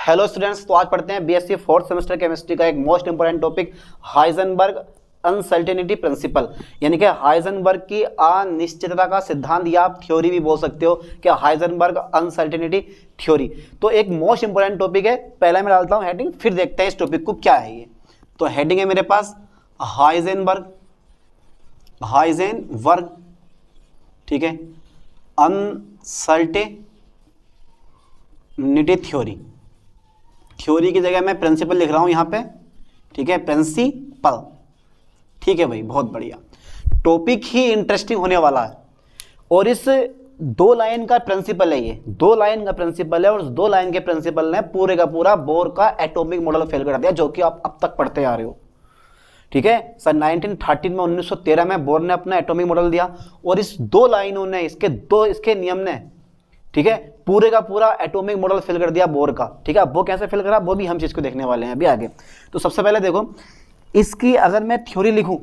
Hello students, तो आज पढ़ते हैं बीएससी फोर्थ सेमेस्टर केमिस्ट्री का एक most important topic Heisenberg uncertainty principle, यानी कि हाइजेनबर्ग की अनिश्चितता का सिद्धांत, या आप थ्योरी भी बोल सकते हो कि हाइजेनबर्ग अनसर्टेनिटी थ्योरी। तो एक मोस्ट इंपोर्टेंट टॉपिक है। पहले मैं डालता हूं हेडिंग, फिर देखते हैं इस टॉपिक को क्या है ये। तो हेडिंग है मेरे पास हाइजेनबर्ग, ठीक है, अनसर्टेनिटी थ्योरी की जगह मैं प्रिंसिपल लिख रहा हूं यहां पे, ठीक है, प्रिंसिपल। ठीक है भाई, बहुत बढ़िया। टॉपिक ही इंटरेस्टिंग होने वाला है और इस 2 लाइन का प्रिंसिपल है, ये 2 लाइन का प्रिंसिपल है और उस 2 लाइन के प्रिंसिपल ने पूरे का पूरा बोर का एटॉमिक मॉडल फेल कर दिया, जो कि आप अब तक पढ़ते आ रहे हो। ठीक है, सन 1913 में 1913 में बोर ने अपना एटॉमिक मॉडल दिया और इस 2 लाइनों ने, इसके नियम ने, ठीक है, पूरे का पूरा एटॉमिक मॉडल फिल कर दिया बोर का। ठीक है, वो कैसे फिल करा वो भी हम चीज को देखने वाले हैं अभी आगे। तो सबसे पहले देखो, इसकी अगर मैं थ्योरी लिखूं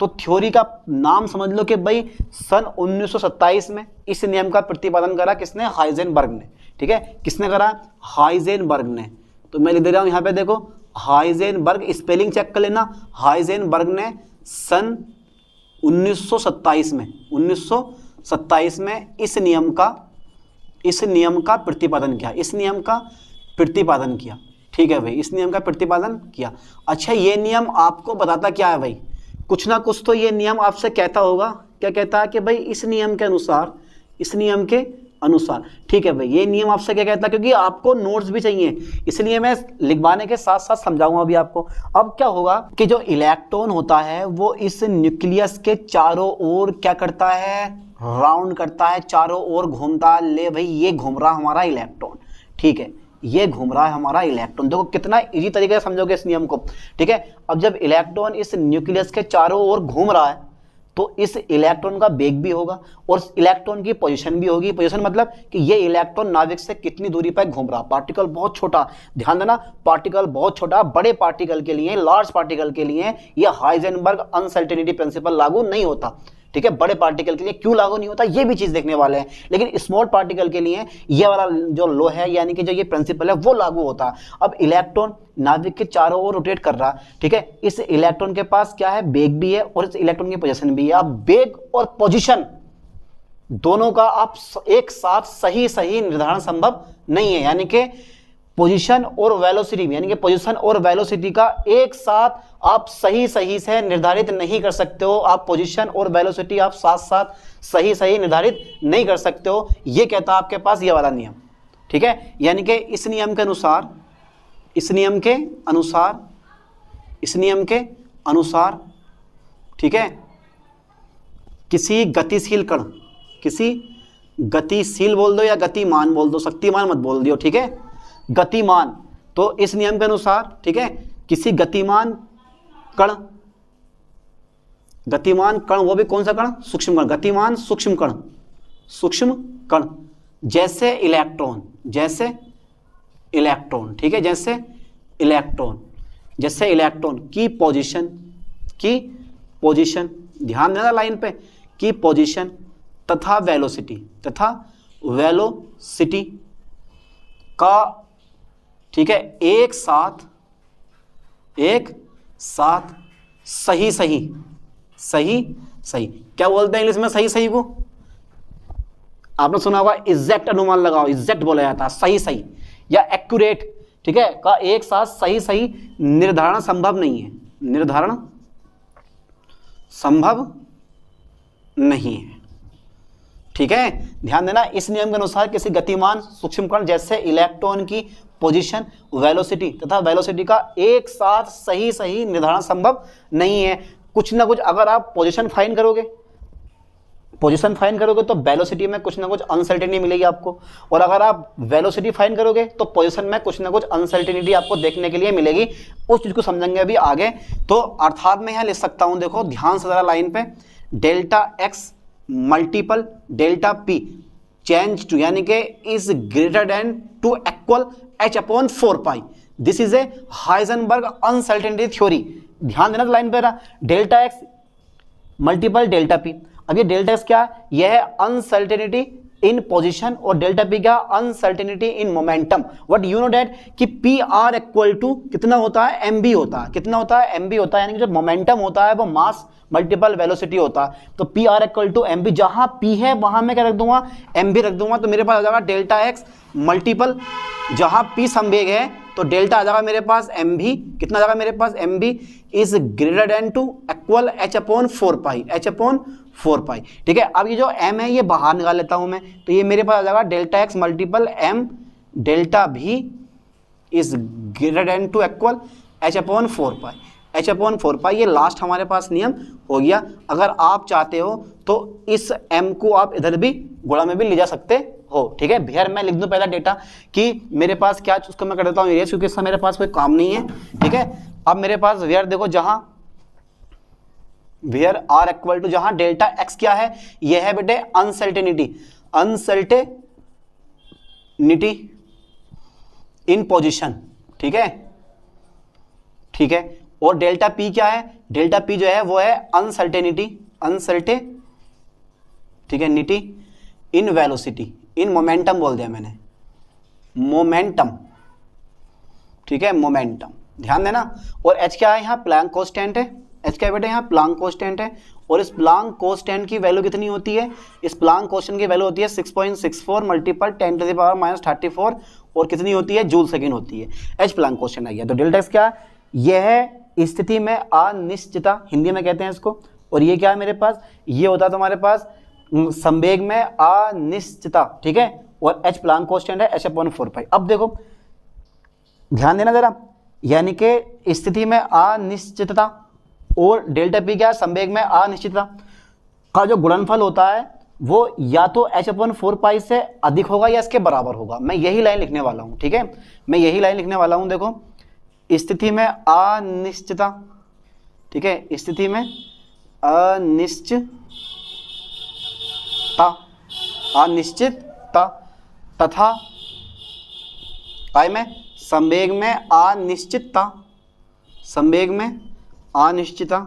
तो थ्योरी का नाम समझ लो कि भाई सन 1927 में इस नियम का प्रतिपादन करा किसने? हाइजेनबर्ग ने। ठीक है, किसने करा? हाइजेनबर्ग ने। तो मैं लिख दे रहा हूं यहां पे, देखो हाइजेनबर्ग, स्पेलिंग चेक कर लेना। हाइजेनबर्ग ने सन 1927 में इस नियम का प्रतिपादन किया। ठीक है भाई, इस नियम का प्रतिपादन किया। अच्छा, ये नियम आपको बताता क्या है भाई? कुछ ना कुछ तो ये नियम आपसे कहता होगा। क्या कहता है? कि भाई इस नियम के अनुसार, ठीक है भाई, ये नियम आपसे क्या कहता है? क्योंकि आपको नोट्स भी चाहिए, इसलिए मैं लिखवाने के साथ साथ समझाऊंगा अभी आपको। अब क्या होगा कि जो इलेक्ट्रॉन होता है वो इस न्यूक्लियस के चारों ओर क्या करता है? राउंड करता है, चारों ओर घूमता है। ले भाई, ये घूम रहा हमारा इलेक्ट्रॉन। ठीक है, ये घूम रहा है हमारा इलेक्ट्रॉन। देखो कितना इजी तरीके से समझोगे इस नियम को। ठीक है, अब जब इलेक्ट्रॉन इस न्यूक्लियस के चारों ओर घूम रहा है तो इस इलेक्ट्रॉन का वेग भी होगा और इलेक्ट्रॉन की पोजीशन भी होगी। पोजीशन मतलब कि ये इलेक्ट्रॉन नाभिक से कितनी दूरी पर घूम रहा। पार्टिकल बहुत छोटा, ध्यान देना, पार्टिकल बहुत छोटा। बड़े पार्टिकल के लिए, लार्ज पार्टिकल के लिए ये हाइजेनबर्ग अनसर्टेनिटी प्रिंसिपल लागू नहीं होता। ठीक है, बड़े पार्टिकल के लिए क्यों लागू नहीं होता ये भी चीज देखने वाले हैं, लेकिन स्मॉल पार्टिकल के लिए ये वाला जो लॉ है, यानी कि जो ये प्रिंसिपल है, वो लागू होता है। अब इलेक्ट्रॉन नाभिक के चारों ओर रोटेट कर रहा। ठीक है, इस इलेक्ट्रॉन के पास क्या है? वेग भी है और इस इलेक्ट्रॉन की पोजीशन भी है। अब वेग और पोजीशन दोनों का आप एक साथ सही निर्धारण संभव नहीं है, यानी कि पोजीशन और वेलोसिटी, यानी कि पोजीशन और वेलोसिटी का एक साथ आप सही से निर्धारित नहीं कर सकते हो। आप पोजीशन और वेलोसिटी आप साथ सही निर्धारित नहीं कर सकते हो। ये कहता है आपके पास ये वाला नियम। ठीक है, यानी कि इस नियम के ठीक है, किसी गतिशील बोल दो या गतिमान बोल दो, शक्तिमान मत बोल दियो। ठीक है, गतिमान। तो इस नियम के अनुसार, ठीक है, किसी गतिमान कण, वो भी कौन सा कण? सूक्ष्म कण। गतिमान सूक्ष्म कण जैसे इलेक्ट्रॉन, ठीक है, जैसे इलेक्ट्रॉन की पोजीशन, ध्यान देना लाइन पे, की पोजीशन तथा वेलोसिटी का, ठीक है, एक साथ सही। क्या बोलते हैं इंग्लिश में सही को? आपने सुना होगा एग्जैक्ट अनुमान लगाओ, एग्जैक्ट बोला जाता है, सही या एक्यूरेट। ठीक है, का एक साथ सही निर्धारण संभव नहीं है। ठीक है, ध्यान देना, इस नियम के अनुसार किसी गतिमान सूक्ष्म कण जैसे इलेक्ट्रॉन की पोजीशन, वेलोसिटी तथा वेलोसिटी का एक साथ सही निर्धारण संभव नहीं है। कुछ ना कुछ अगर आप पोजीशन फाइंड करोगे तो वेलोसिटी में कुछ ना कुछ अनसर्टेनिटी मिलेगी आपको, और अगर आप वेलोसिटी फाइंड करोगे तो पोजीशन में कुछ ना कुछ अनसर्टेनिटी आपको देखने के लिए मिलेगी। उस चीज को समझेंगे अभी आगे। तो अर्थात मैं यहां लिख सकता हूं, देखो ध्यान से जरा लाइन पे, delta X multiple delta P change to, यानी कि is greater than to equal h/4π। This is a Heisenberg uncertainty theory. ध्यान देना लाइन पे रहा, delta X multiple delta P. अब ये डेल्टा एक्स क्या है? यह है अनसर्टेनिटी इन पोजीशन और डेल्टा पी क्या, uncertainty in momentum. What you know that कि पी आर इक्वल टू कितना होता है, एम बी होता है। कितना होता है, एम बी होता है, यानी कि जो मोमेंटम होता है वो मास मल्टीपल वेलोसिटी होता है। तो P R equal to M B, जहां पी है वहां मैं क्या रख दूंगा, एम बी रख दूंगा। तो मेरे पास आ जाएगा डेल्टा एक्स मल्टीपल, जहां पी संवेग है तो डेल्टा आ जाएगा मेरे पास एम भी, कितना आ जाएगा मेरे पास, M B is greater than to equal H upon 4 pi, H upon 4 pi. ठीक है, अब ये जो एम है ये बाहर निकाल लेता हूं मैं, तो ये मेरे पास आ जाएगा delta X multiple M delta V is greater than to equal H upon 4 pi, H upon 4 pi. ये लास्ट हमारे पास नियम हो गया। अगर आप चाहते हो तो इस m को आप इधर भी गुणा में भी ले जा सकते हो। ठीक है भैया, मैं लिख दूं पहला डेटा कि मेरे पास क्या, उसको मैं कर देता हूं इरेज, क्योंकि इसका मेरे पास कोई काम नहीं है। ठीक है, अब मेरे पास वेयर देखो, जहां वेयर आर इक्वल टू, जहां डेल्टा एक्स क्या है, यह है बेटे अनसर्टेनिटी, अनसर्टेनिटी इन पोजीशन। ठीक है, ठीक है, और डेल्टा पी क्या है, डेल्टा पी जो है वो है अनसर्टेनिटी, ठीक है, nitty in velocity, in momentum बोल दिया मैंने, मोमेंटम। ठीक है, मोमेंटम, ध्यान देना। और एच क्या है यहाँ, प्लैंक कांस्टेंट है। एच क्या है बेटा, यहाँ प्लैंक कांस्टेंट है। और इस प्लैंक कांस्टेंट की वैल्यू कितनी होती है, इस प्लैंक कांस्टेंट की वैल्यू होती है 6.64 मल्टीपल 10 टू द पावर -34, और कितनी होती है, जूल सेकेंड होती है। एच प्लैंक कांस्टेंट आ गया। तो डेल्टा एक्स क्या है, यह स्थिति में अनिश्चितता, हिंदी में कहते हैं इसको। और ये क्या है मेरे पास, ये होता है तुम्हारे पास संवेग में अनिश्चितता। ठीक है, और एच प्लैंक कांस्टेंट है, एच अपॉन 4 पाई। अब देखो ध्यान देना जरा, यानी कि स्थिति में अनिश्चितता और डेल्टा पी क्या है, संवेग में अनिश्चितता का जो गुणनफल होता है वो या तो एच अपॉन 4 पाई से अधिक होगा या इसके बराबर होगा। मैं यही लाइन लिखने वाला हूं। ठीक है, मैं यही लाइन लिखने वाला हूं। देखो, स्थिति में अनिश्चितता, ठीक है, स्थिति में अनिश्चितता तथा में संवेग में अनिश्चितता, संवेग में अनिश्चितता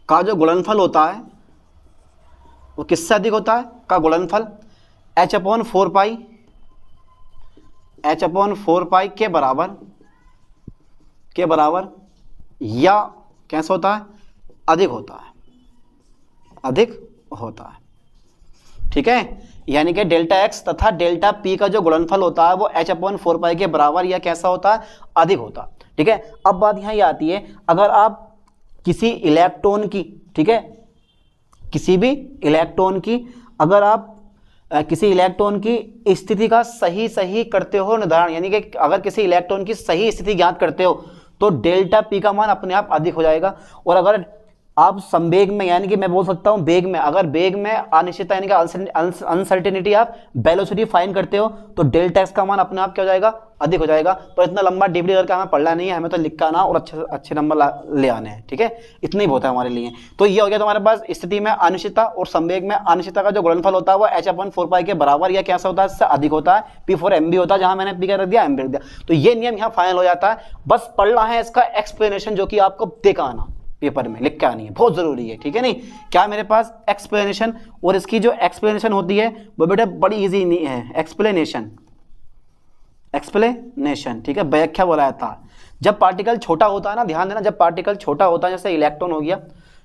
का जो गुणनफल होता है वो किससे अधिक होता है, का गुणनफल H upon 4 pi, H upon 4 पाई के बराबर या कैसा होता है, अधिक होता है, अधिक होता है। ठीक है, यानी कि डेल्टा एक्स तथा डेल्टा पी का जो गुणनफल होता है वो एच अपॉन 4 पाई के बराबर या कैसा होता है, अधिक होता है। ठीक है, अब बात यहाँ ये आती है, अगर आप किसी इलेक्ट्रॉन की, ठीक है, किसी भी इलेक्ट्रॉन की, अगर आप किसी इलेक्ट्रॉन की स्थिति का सही करते हो निर्धारण, यानी कि अगर किसी इलेक्ट्रॉन की सही स्थिति ज्ञात करते हो तो डेल्टा पी का मान अपने आप अधिक हो जाएगा। और अगर आप संवेग में, यानी कि मैं बोल सकता हूं बेग में, अगर बेग में अनिश्चितता यानी कि अनसर्टेनिटी आप वेलोसिटी फाइंड करते हो तो डेल्टा एक्स का मान अपने आप क्या हो जाएगा, अधिक हो जाएगा। पर इतना लंबा डीपली करके हमें पढ़ना नहीं है, हमें तो लिख के आना और अच्छे नंबर ले आने हैं। ठीक है, इतना ही बहुत है हमारे लिए। तो ये हो गया तुम्हारे पास स्थिति में अनिश्चितता और संवेग में अनिश्चितता का जो गुणनफल होता है वो एच अपॉन 4 पाई के बराबर या कैसा होता है, इससे अधिक होता है। पी फॉर एम बी होता है, जहां मैंने पी का रख दिया, एम बी रख दिया। तो ये नियम यहाँ फाइनल हो जाता है। बस पढ़ना है इसका एक्सप्लेनेशन, जो कि आपको देखा आना पेपर में, लिख के आनी है, बहुत जरूरी है। ठीक है, नहीं क्या मेरे पास एक्सप्लेनेशन, और इसकी जो एक्सप्लेनेशन होती है वो बेटा बड़ी इजी नहीं है। एक्सप्लेनेशन, ठीक है, व्याख्या बोला जाता है। जब पार्टिकल छोटा होता है ना, ध्यान देना, जब पार्टिकल छोटा होता है, जैसे इलेक्ट्रॉन हो गया,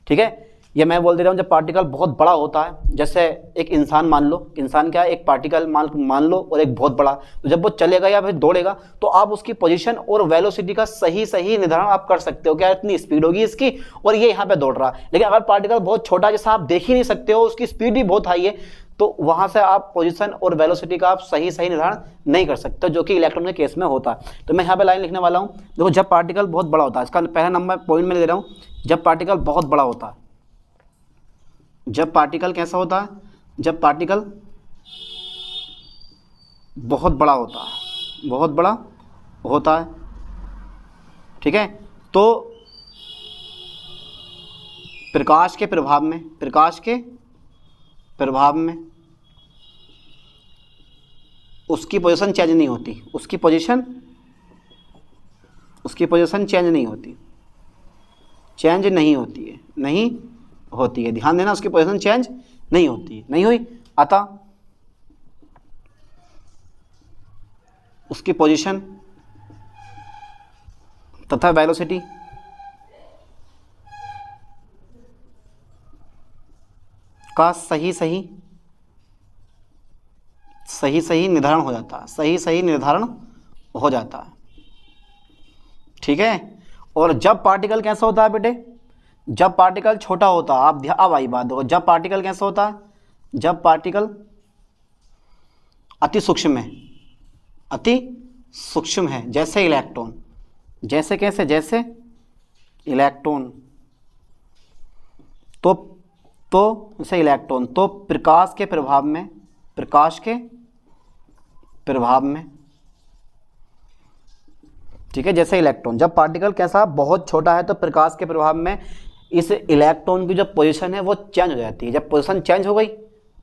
ठीक है, ये मैं बोल दे रहा हूँ, जब पार्टिकल बहुत बड़ा होता है, जैसे एक इंसान मान लो, इंसान क्या है, एक पार्टिकल मान लो और एक बहुत बड़ा, तो जब वो चलेगा या फिर दौड़ेगा तो आप उसकी पोजीशन और वेलोसिटी का सही निर्धारण आप कर सकते हो, क्या इतनी स्पीड होगी इसकी और ये यहाँ पे दौड़ रहा है। लेकिन अगर पार्टिकल बहुत छोटा, जैसा आप देख ही नहीं सकते हो, उसकी स्पीड भी बहुत हाई है, तो वहां से आप पोजीशन और वेलोसिटी का आप सही निर्धारण नहीं कर सकते, जो कि इलेक्ट्रॉन के केस में होता है। तो मैं यहाँ पे लाइन लिखने वाला हूँ। देखो, जब पार्टिकल बहुत बड़ा होता है, इसका पहला नंबर पॉइंट में दे रहा हूँ, जब पार्टिकल बहुत बड़ा होता है, जब पार्टिकल कैसा होता है, जब पार्टिकल बहुत बड़ा होता है, बहुत बड़ा होता है, ठीक है, तो प्रकाश के प्रभाव में उसकी पोजीशन चेंज नहीं होती, उसकी पोजीशन चेंज नहीं होती है, ध्यान देना, उसकी पोजीशन चेंज नहीं होती, नहीं हुई। अतः उसकी पोजीशन तथा वेलोसिटी का सही सही निर्धारण हो जाता है, सही निर्धारण हो जाता है। ठीक है। और जब पार्टिकल कैसा होता है बेटे, जब पार्टिकल छोटा होता है, आप अब आई बात देखो, जब पार्टिकल कैसा होता है, जब पार्टिकल अति सूक्ष्म है, अति सूक्ष्म है, जैसे इलेक्ट्रॉन, जैसे कैसे, जैसे इलेक्ट्रॉन, तो जैसे इलेक्ट्रॉन, तो प्रकाश के प्रभाव में, प्रकाश के प्रभाव में, ठीक है, जैसे इलेक्ट्रॉन, जब पार्टिकल कैसा बहुत छोटा है तो प्रकाश के प्रभाव में इस इलेक्ट्रॉन की जो पोजीशन है वो चेंज हो जाती है। जब पोजीशन चेंज हो गई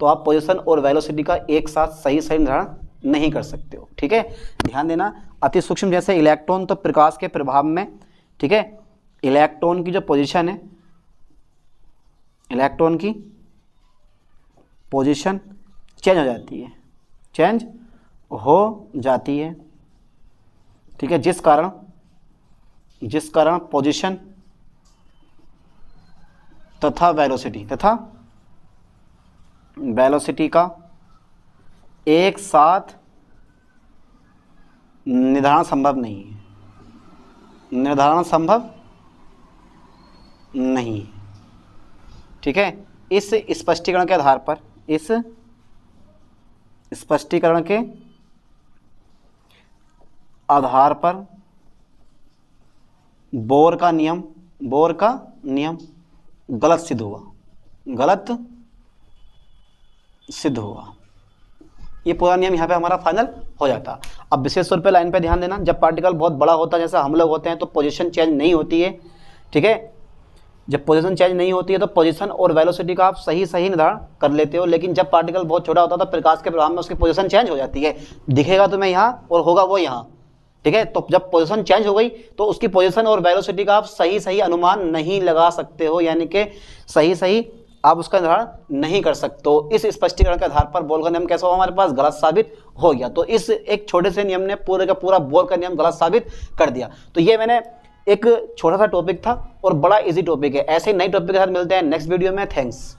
तो आप पोजीशन और वेलोसिटी का एक साथ सही निर्धारण नहीं कर सकते हो। ठीक है, ध्यान देना, अति सूक्ष्म जैसे इलेक्ट्रॉन, तो प्रकाश के प्रभाव में, ठीक है, इलेक्ट्रॉन की जो पोजीशन है, इलेक्ट्रॉन की पोजीशन चेंज हो जाती है, चेंज हो जाती है। ठीक है, जिस कारण पोजीशन तथा वेलोसिटी का एक साथ निर्धारण संभव नहीं है, निर्धारण संभव नहीं है। ठीक है, इस स्पष्टीकरण के आधार पर, इस स्पष्टीकरण के आधार पर बोर का नियम गलत सिद्ध हुआ। ये पूरा नियम यहाँ पे हमारा फाइनल हो जाता। अब विशेष तौर पे लाइन पे ध्यान देना, जब पार्टिकल बहुत बड़ा होता है, जैसे हम लोग होते हैं, तो पोजीशन चेंज नहीं होती है। ठीक है, जब पोजीशन चेंज नहीं होती है तो पोजीशन और वेलोसिटी का आप सही निर्धारण कर लेते हो। लेकिन जब पार्टिकल बहुत छोटा होता है तो प्रकाश के प्रभाव में उसकी पोजीशन चेंज हो जाती है, दिखेगा तुम्हें यहाँ और होगा वो यहाँ। ठीक है, तो जब पोजीशन चेंज हो गई तो उसकी पोजीशन और वेलोसिटी का आप सही अनुमान नहीं लगा सकते हो, यानी कि सही आप उसका निर्धारण नहीं कर सकते हो। इस स्पष्टीकरण के आधार पर बोर का नियम कैसा हुआ हमारे पास, गलत साबित हो गया। तो इस एक छोटे से नियम ने पूरे का पूरा बोर का नियम गलत साबित कर दिया। तो ये मैंने एक छोटा सा टॉपिक था और बड़ा इजी टॉपिक है। ऐसे नई टॉपिक के साथ मिलते हैं नेक्स्ट वीडियो में। थैंक्स।